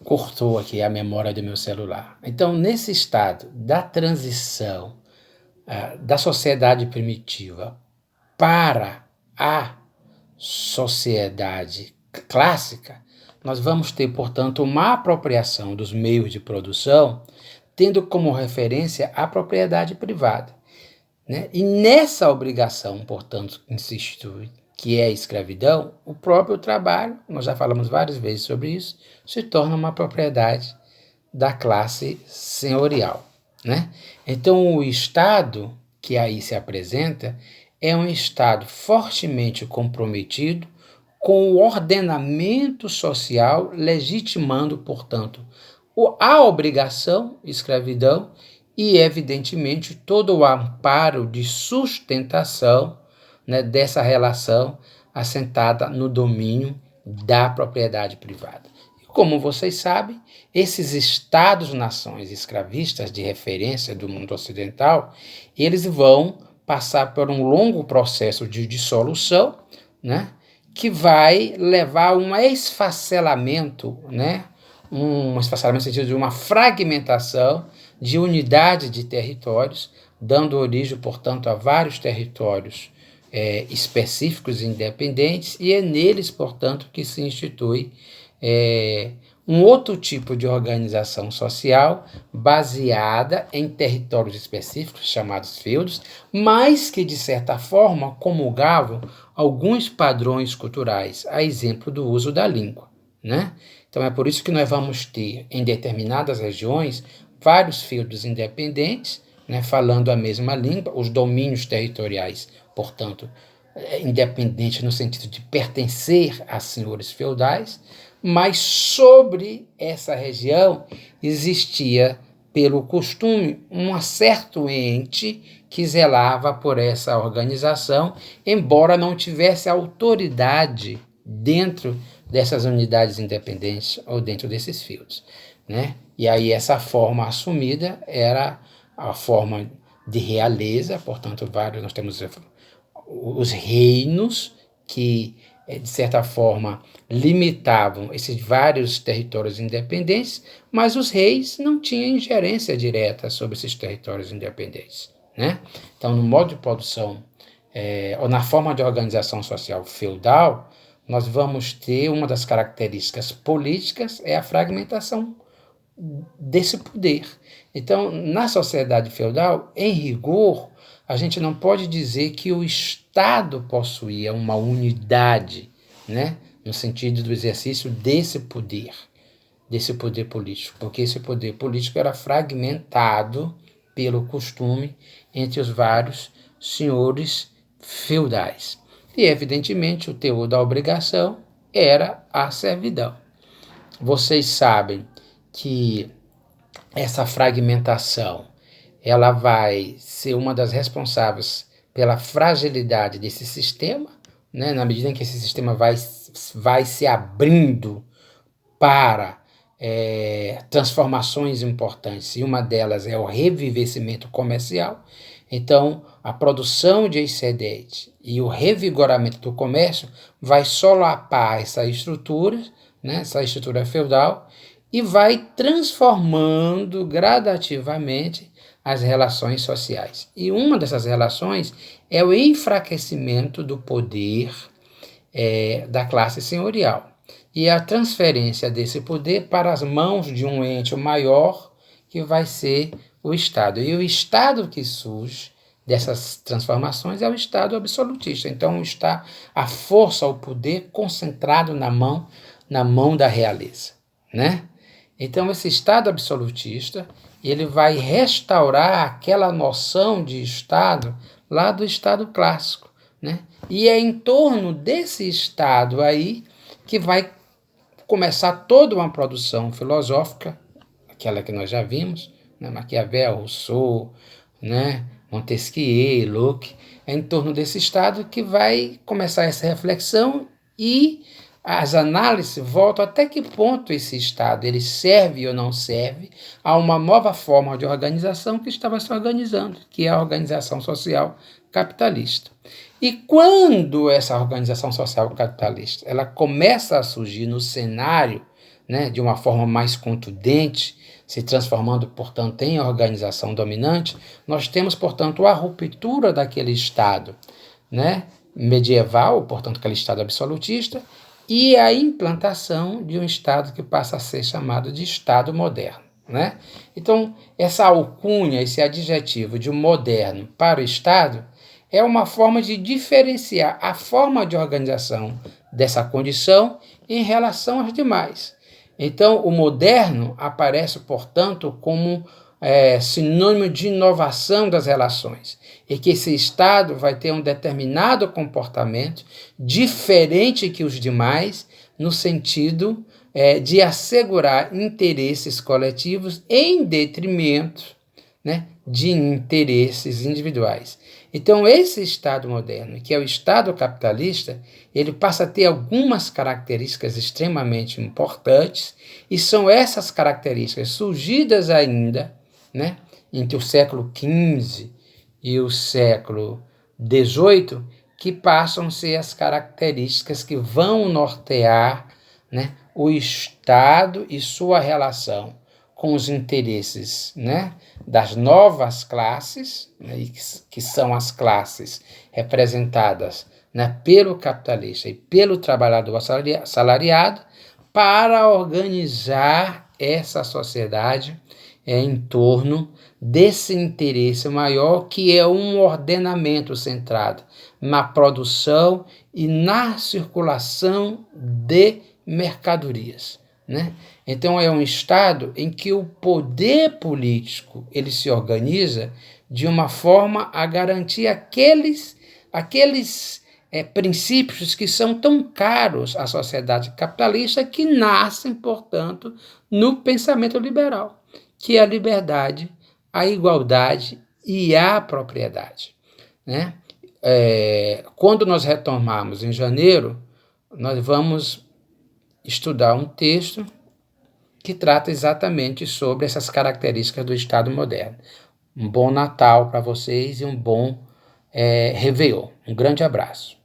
cortou aqui a memória do meu celular. Então, nesse estado da transição da sociedade primitiva para a sociedade clássica, nós vamos ter, portanto, uma apropriação dos meios de produção, tendo como referência a propriedade privada, né? E nessa obrigação, portanto, insisto, que é a escravidão, o próprio trabalho, nós já falamos várias vezes sobre isso, se torna uma propriedade da classe senhorial, né? Então, o Estado que aí se apresenta é um Estado fortemente comprometido com o ordenamento social, legitimando, portanto, a obrigação, escravidão, e, evidentemente, todo o amparo de sustentação, né, dessa relação assentada no domínio da propriedade privada. E como vocês sabem, esses estados-nações escravistas de referência do mundo ocidental, eles vão passar por um longo processo de dissolução, né, que vai levar a um esfacelamento, né, um esfacelamento no sentido de uma fragmentação de unidade de territórios, dando origem, portanto, a vários territórios específicos e independentes, e é neles, portanto, que se institui um outro tipo de organização social baseada em territórios específicos, chamados feudos, mas que, de certa forma, comulgavam alguns padrões culturais, a exemplo do uso da língua, né? Então é por isso que nós vamos ter, em determinadas regiões, vários feudos independentes, né, falando a mesma língua, os domínios territoriais, portanto, independentes no sentido de pertencer a senhores feudais, mas sobre essa região existia, pelo costume, um certo ente que zelava por essa organização, embora não tivesse autoridade dentro dessas unidades independentes ou dentro desses feudos, né? E aí essa forma assumida era a forma de realeza, portanto, nós temos os reinos que, de certa forma, limitavam esses vários territórios independentes, mas os reis não tinham ingerência direta sobre esses territórios independentes, né? Então, no modo de produção, ou na forma de organização social feudal, nós vamos ter uma das características políticas é a fragmentação desse poder. Então, na sociedade feudal, em rigor, a gente não pode dizer que o Estado possuía uma unidade, né, no sentido do exercício desse poder político, porque esse poder político era fragmentado pelo costume entre os vários senhores feudais. E, evidentemente, o teor da obrigação era a servidão. Vocês sabem que essa fragmentação ela vai ser uma das responsáveis pela fragilidade desse sistema, né? Na medida em que esse sistema vai se abrindo para transformações importantes, e uma delas é o revivecimento comercial. Então, a produção de excedente e o revigoramento do comércio vai solapar essa estrutura, né, essa estrutura feudal, e vai transformando gradativamente as relações sociais. E uma dessas relações é o enfraquecimento do poder da classe senhorial e a transferência desse poder para as mãos de um ente maior, que vai ser o Estado. E o Estado que surge dessas transformações é o Estado absolutista. Então está a força, o poder concentrado na mão da realeza, né? Então esse Estado absolutista, ele vai restaurar aquela noção de Estado lá do Estado clássico, né? E é em torno desse Estado aí que vai começar toda uma produção filosófica, aquela que nós já vimos, né? Maquiavel, Rousseau, né? Montesquieu, Locke, é em torno desse Estado que vai começar essa reflexão, e as análises voltam até que ponto esse Estado ele serve ou não serve a uma nova forma de organização que estava se organizando, que é a organização social capitalista. E quando essa organização social capitalista ela começa a surgir no cenário né, de uma forma mais contundente, se transformando, portanto, em organização dominante, nós temos, portanto, a ruptura daquele Estado, né, medieval, portanto, aquele Estado absolutista, e a implantação de um Estado que passa a ser chamado de Estado moderno. Né? Então, essa alcunha, esse adjetivo de moderno para o Estado, é uma forma de diferenciar a forma de organização dessa condição em relação às demais. Então, o moderno aparece, portanto, como sinônimo de inovação das relações, e que esse Estado vai ter um determinado comportamento diferente que os demais, no sentido de assegurar interesses coletivos em detrimento, né, de interesses individuais. Então, esse Estado moderno, que é o Estado capitalista, ele passa a ter algumas características extremamente importantes, e são essas características surgidas ainda, né, entre o século XV e o século XVIII, que passam a ser as características que vão nortear, né, o Estado e sua relação com os interesses, né, das novas classes, né, que são as classes representadas, né, pelo capitalista e pelo trabalhador assalariado, para organizar essa sociedade em torno desse interesse maior, que é um ordenamento centrado na produção e na circulação de mercadorias. Né? Então é um Estado em que o poder político ele se organiza de uma forma a garantir aqueles princípios que são tão caros à sociedade capitalista, que nascem, portanto, no pensamento liberal, que é a liberdade, a igualdade e a propriedade. Né? Quando nós retomarmos em janeiro, nós vamos estudar um texto que trata exatamente sobre essas características do Estado moderno. Um bom Natal para vocês e um bom Réveillon. Um grande abraço.